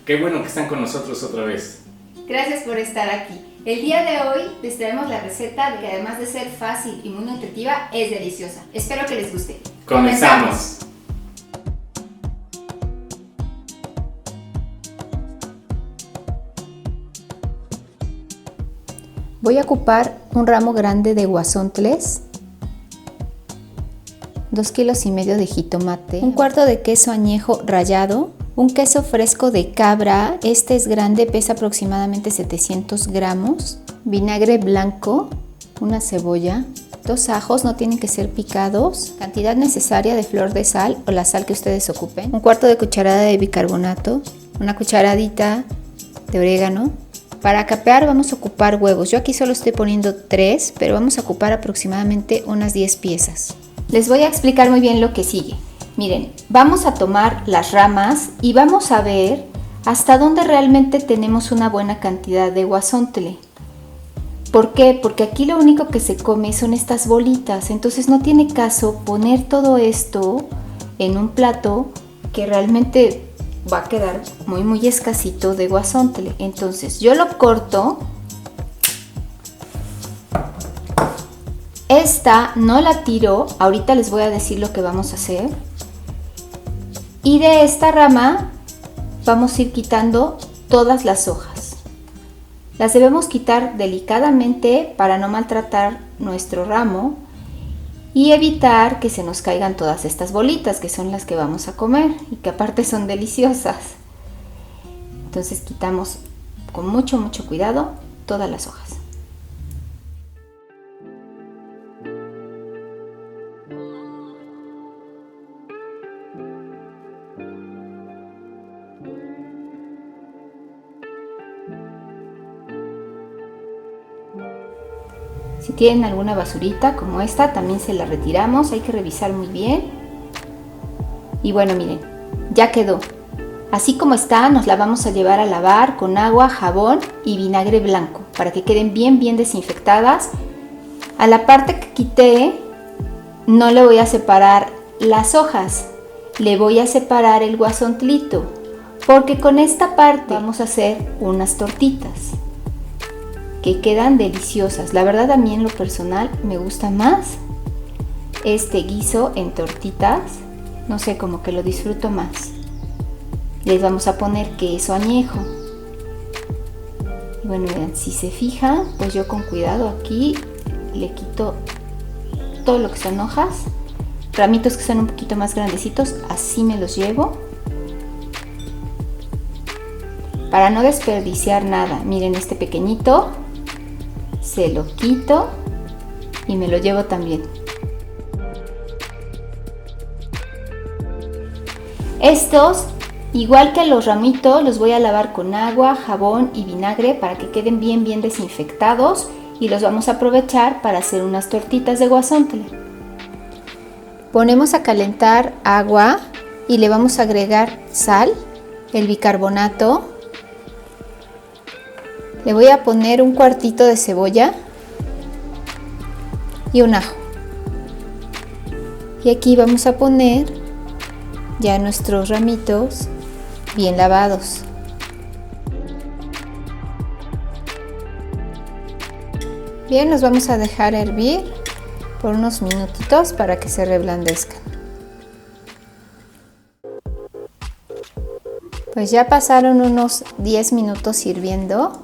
Qué bueno que están con nosotros otra vez. Gracias por estar aquí. El día de hoy les traemos la receta que además de ser fácil y muy nutritiva, es deliciosa. Espero que les guste. ¡Comenzamos! Voy a ocupar un ramo grande de guasontles, 2,5 kilos de jitomate, un cuarto de queso añejo rallado, un queso fresco de cabra, este es grande, pesa aproximadamente 700 gramos, vinagre blanco, una cebolla, 2 ajos, no tienen que ser picados, cantidad necesaria de flor de sal o la sal que ustedes ocupen, un cuarto de cucharada de bicarbonato, una cucharadita de orégano. Para capear vamos a ocupar huevos, yo aquí solo estoy poniendo 3, pero vamos a ocupar aproximadamente unas 10 piezas. Les voy a explicar muy bien lo que sigue. Miren, vamos a tomar las ramas y vamos a ver hasta dónde realmente tenemos una buena cantidad de guasontle. ¿Por qué? Porque aquí lo único que se come son estas bolitas, entonces no tiene caso poner todo esto en un plato que realmente va a quedar muy escasito de guasontle. Entonces yo lo corto. Esta no la tiro, ahorita les voy a decir lo que vamos a hacer. Y de esta rama vamos a ir quitando todas las hojas. Las debemos quitar delicadamente para no maltratar nuestro ramo y evitar que se nos caigan todas estas bolitas, que son las que vamos a comer y que aparte son deliciosas. Entonces quitamos con mucho cuidado todas las hojas. Si tienen alguna basurita como esta, también se la retiramos, hay que revisar muy bien. Y bueno, miren, ya quedó. Así como está, nos la vamos a llevar a lavar con agua, jabón y vinagre blanco para que queden bien desinfectadas. A la parte que quité no le voy a separar las hojas, le voy a separar el guasontlito, porque con esta parte vamos a hacer unas tortitas que quedan deliciosas. La verdad, a mí en lo personal me gusta más este guiso en tortitas, no sé, como que lo disfruto más. Les vamos a poner queso añejo. Y bueno, vean, si se fijan, pues yo con cuidado aquí le quito todo lo que son hojas, ramitos que son un poquito más grandecitos, así me los llevo para no desperdiciar nada. Miren, este pequeñito se lo quito y me lo llevo también. Estos, igual que los ramitos, los voy a lavar con agua, jabón y vinagre para que queden bien desinfectados y los vamos a aprovechar para hacer unas tortitas de guasontle. Ponemos a calentar agua y le vamos a agregar sal, el bicarbonato. Le voy a poner un cuartito de cebolla y un ajo. Y aquí vamos a poner ya nuestros ramitos bien lavados. Bien, los vamos a dejar hervir por unos minutitos para que se reblandezcan. Pues ya pasaron unos 10 minutos hirviendo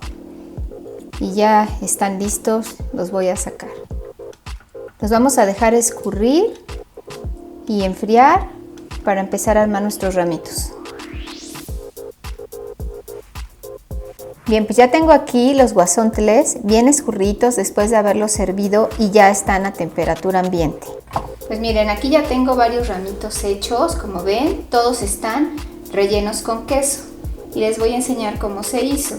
y ya están listos, los voy a sacar. Los vamos a dejar escurrir y enfriar para empezar a armar nuestros ramitos. Bien, pues ya tengo aquí los guasontles bien escurridos después de haberlos hervido y ya están a temperatura ambiente. Pues miren, aquí ya tengo varios ramitos hechos, como ven, todos están rellenos con queso y les voy a enseñar cómo se hizo.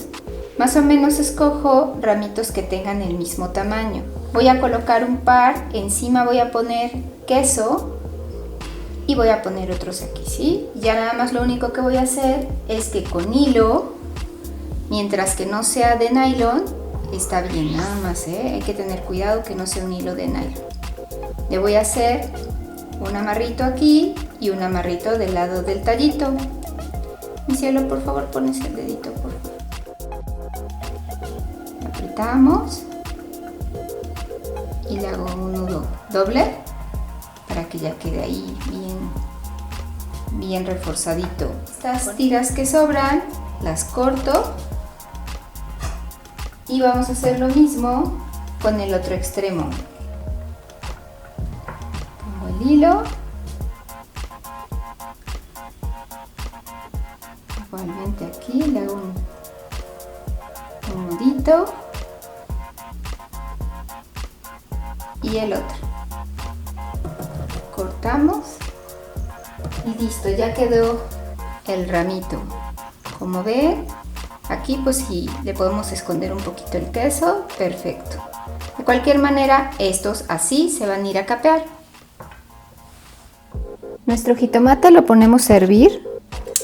Más o menos escojo ramitos que tengan el mismo tamaño. Voy a colocar un par, encima voy a poner queso y voy a poner otros aquí, ¿sí? Ya nada más lo único que voy a hacer es que con hilo, mientras que no sea de nylon, está bien, nada más, hay que tener cuidado que no sea un hilo de nylon. Le voy a hacer un amarrito aquí y un amarrito del lado del tallito. Y cielo, por favor, pones el dedito, por favor. Apretamos y le hago un nudo doble para que ya quede ahí bien reforzadito. Estas tiras que sobran las corto y vamos a hacer lo mismo con el otro extremo. Pongo el hilo, igualmente aquí le hago un nudito y el otro. Cortamos y listo, ya quedó el ramito. Como ven, aquí pues sí le podemos esconder un poquito el queso, perfecto. De cualquier manera, estos así se van a ir a capear. Nuestro jitomate lo ponemos a hervir.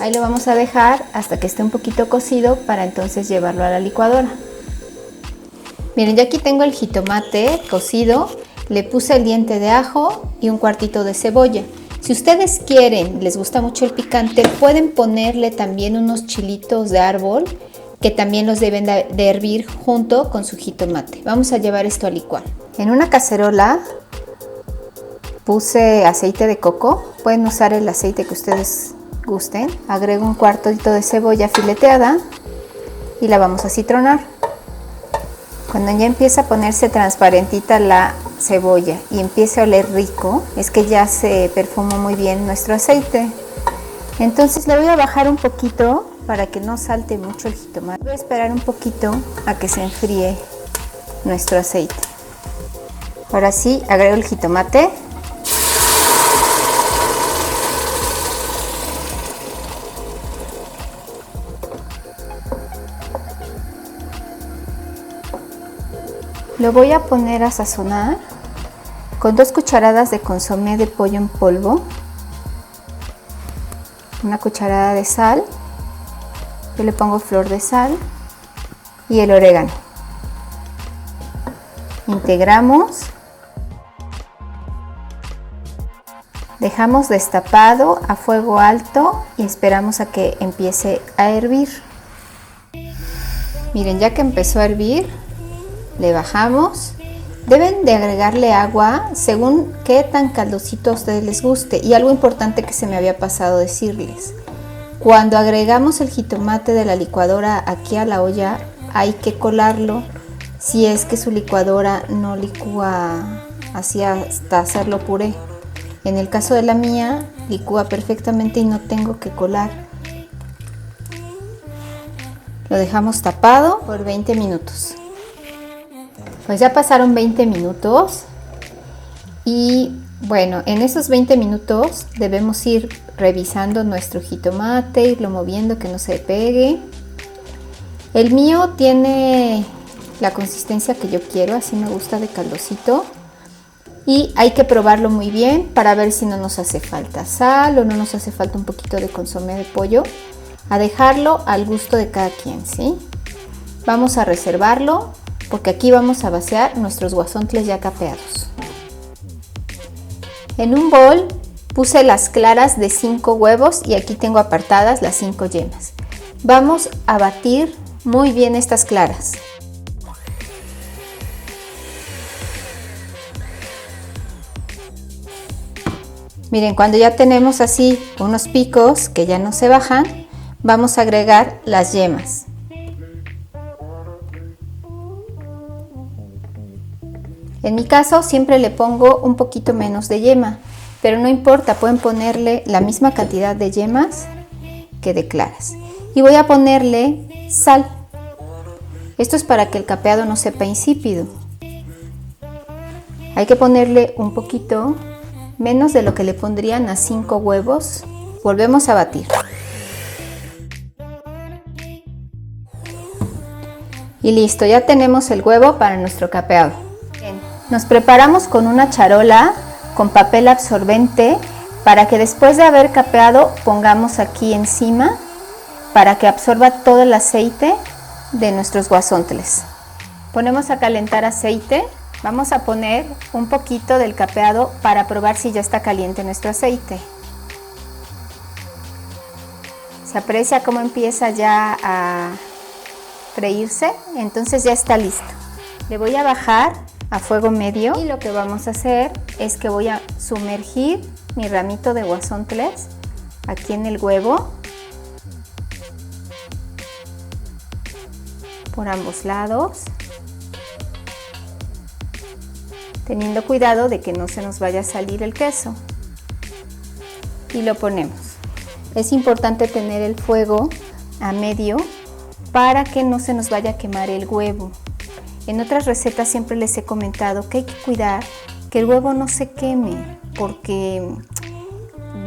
Ahí lo vamos a dejar hasta que esté un poquito cocido para entonces llevarlo a la licuadora. Miren, ya aquí tengo el jitomate cocido. Le puse el diente de ajo y un cuartito de cebolla. Si ustedes quieren, les gusta mucho el picante, pueden ponerle también unos chilitos de árbol que también los deben de hervir junto con su jitomate. Vamos a llevar esto a licuar. En una cacerola puse aceite de coco. Pueden usar el aceite que ustedes gusten. Agrego un cuartito de cebolla fileteada y la vamos a citronar. Cuando ya empieza a ponerse transparentita la cebolla y empieza a oler rico, es que ya se perfumó muy bien nuestro aceite. Entonces le voy a bajar un poquito para que no salte mucho el jitomate. Voy a esperar un poquito a que se enfríe nuestro aceite. Ahora sí, agrego el jitomate. Lo voy a poner a sazonar con 2 cucharadas de consomé de pollo en polvo, una cucharada de sal, yo le pongo flor de sal y el orégano. Integramos, dejamos destapado a fuego alto y esperamos a que empiece a hervir. Miren, ya que empezó a hervir, le bajamos. Deben de agregarle agua según qué tan caldosito a ustedes les guste. Y algo importante que se me había pasado decirles: cuando agregamos el jitomate de la licuadora aquí a la olla, hay que colarlo si es que su licuadora no licúa así hasta hacerlo puré. En el caso de la mía, licúa perfectamente y no tengo que colar. Lo dejamos tapado por 20 minutos. Pues ya pasaron 20 minutos y bueno, en esos 20 minutos debemos ir revisando nuestro jitomate, irlo moviendo que no se pegue. El mío tiene la consistencia que yo quiero, así me gusta de caldosito. Y hay que probarlo muy bien para ver si no nos hace falta sal o no nos hace falta un poquito de consomé de pollo. A dejarlo al gusto de cada quien, ¿sí? Vamos a reservarlo porque aquí vamos a vaciar nuestros guasontles ya capeados. En un bol puse las claras de 5 huevos y aquí tengo apartadas las 5 yemas. Vamos a batir muy bien estas claras. Miren, cuando ya tenemos así unos picos que ya no se bajan, vamos a agregar las yemas. En mi caso siempre le pongo un poquito menos de yema, pero no importa, pueden ponerle la misma cantidad de yemas que de claras. Y voy a ponerle sal. Esto es para que el capeado no sepa insípido. Hay que ponerle un poquito menos de lo que le pondrían a 5 huevos. Volvemos a batir. Y listo, ya tenemos el huevo para nuestro capeado. Bien, nos preparamos con una charola con papel absorbente para que después de haber capeado pongamos aquí encima para que absorba todo el aceite de nuestros guasontles. Ponemos a calentar aceite. Vamos a poner un poquito del capeado para probar si ya está caliente nuestro aceite. Se aprecia cómo empieza ya a freírse, entonces ya está listo. Le voy a bajar a fuego medio y lo que vamos a hacer es que voy a sumergir mi ramito de guasontles aquí en el huevo por ambos lados, teniendo cuidado de que no se nos vaya a salir el queso, y lo ponemos. Es importante tener el fuego a medio para que no se nos vaya a quemar el huevo. En otras recetas siempre les he comentado que hay que cuidar que el huevo no se queme porque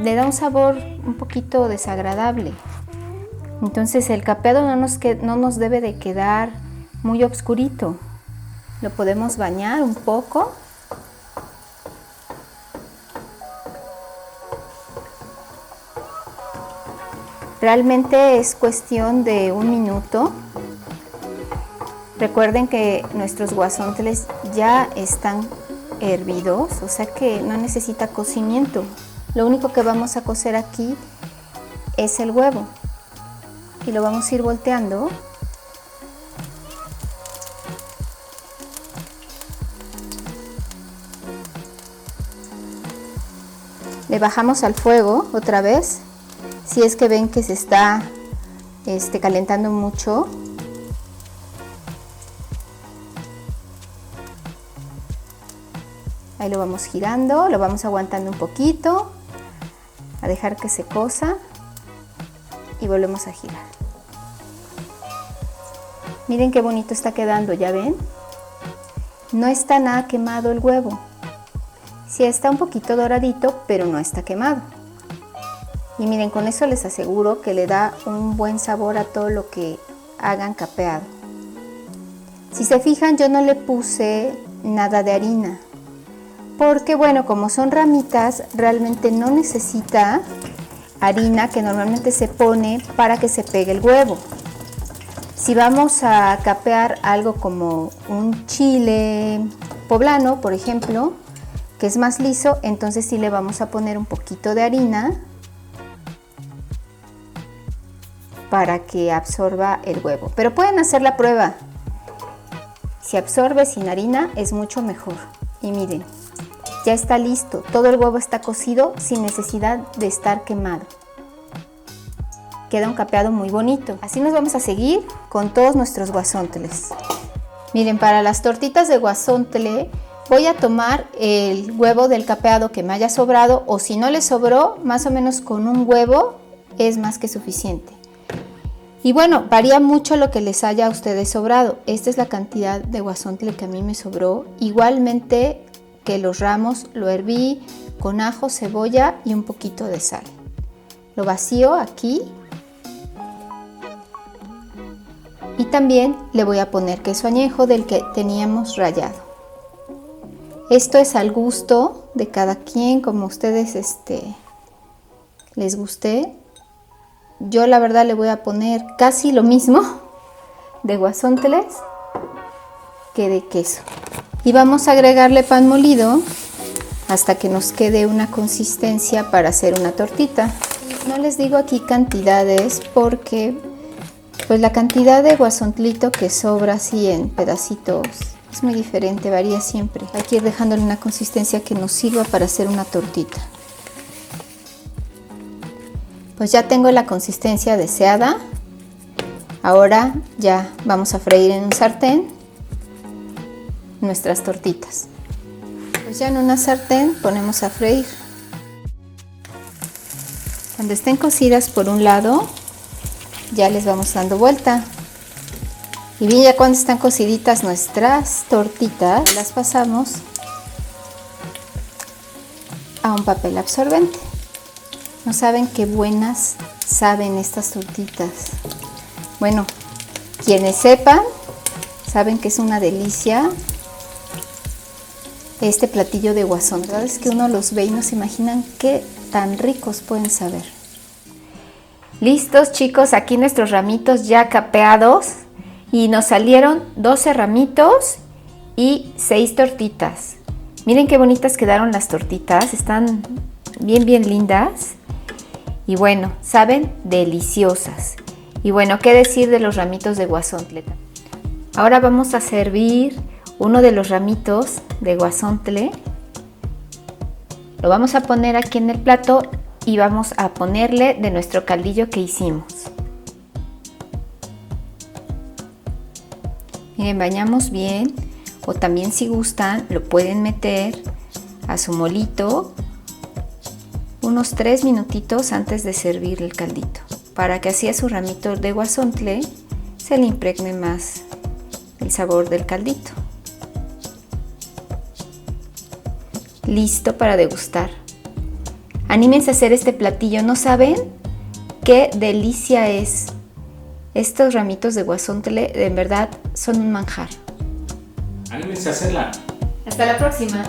le da un sabor un poquito desagradable. Entonces el capeado no nos debe de quedar muy oscurito. Lo podemos bañar un poco. Realmente es cuestión de 1 minuto. Recuerden que nuestros guasontles ya están hervidos, o sea que no necesita cocimiento. Lo único que vamos a cocer aquí es el huevo y lo vamos a ir volteando. Le bajamos al fuego otra vez, si es que ven que se está calentando mucho. Ahí lo vamos girando, lo vamos aguantando un poquito, a dejar que se cosa y volvemos a girar. Miren qué bonito está quedando, ¿ya ven? No está nada quemado el huevo. Sí está un poquito doradito, pero no está quemado. Y miren, con eso les aseguro que le da un buen sabor a todo lo que hagan capeado. Si se fijan, yo no le puse nada de harina, porque bueno, como son ramitas, realmente no necesita harina que normalmente se pone para que se pegue el huevo. Si vamos a capear algo como un chile poblano, por ejemplo, que es más liso, entonces sí le vamos a poner un poquito de harina para que absorba el huevo. Pero pueden hacer la prueba. Si absorbe sin harina es mucho mejor. Y miren, ya está listo. Todo el huevo está cocido sin necesidad de estar quemado. Queda un capeado muy bonito. Así nos vamos a seguir con todos nuestros guasontles. Miren, para las tortitas de guasontle voy a tomar el huevo del capeado que me haya sobrado, o si no le sobró, más o menos con un huevo es más que suficiente. Y bueno, varía mucho lo que les haya a ustedes sobrado. Esta es la cantidad de guasontle que a mí me sobró. Igualmente que los ramos lo herví con ajo, cebolla y un poquito de sal. Lo vacío aquí. Y también le voy a poner queso añejo del que teníamos rallado. Esto es al gusto de cada quien, como ustedes les guste. Yo la verdad le voy a poner casi lo mismo de guasontles que de queso. Y vamos a agregarle pan molido hasta que nos quede una consistencia para hacer una tortita. No les digo aquí cantidades porque pues la cantidad de guasontlito que sobra así en pedacitos es muy diferente, varía siempre. Hay que ir dejándole una consistencia que nos sirva para hacer una tortita. Pues ya tengo la consistencia deseada. Ahora ya vamos a freír en un sartén nuestras tortitas. Pues ya en una sartén ponemos a freír. Cuando estén cocidas por un lado, ya les vamos dando vuelta. Y bien, ya cuando están cociditas nuestras tortitas, las pasamos a un papel absorbente. No saben qué buenas saben estas tortitas. Bueno, quienes sepan, saben que es una delicia este platillo de guasón. La verdad es que uno los ve y no se imaginan qué tan ricos pueden saber. Listos, chicos, aquí nuestros ramitos ya capeados y nos salieron 12 ramitos y 6 tortitas. Miren qué bonitas quedaron las tortitas, están bien lindas. Y bueno, saben deliciosas. Y bueno, ¿qué decir de los ramitos de guasontle? Ahora vamos a servir uno de los ramitos de guasontle. Lo vamos a poner aquí en el plato y vamos a ponerle de nuestro caldillo que hicimos. Miren, bañamos bien, o también si gustan lo pueden meter a su molito unos 3 minutitos antes de servir el caldito, para que así a su ramito de guasontle se le impregne más el sabor del caldito. Listo para degustar. Anímense a hacer este platillo, ¿no saben qué delicia es? Estos ramitos de guasontle en verdad son un manjar. Anímense a hacerla. Hasta la próxima.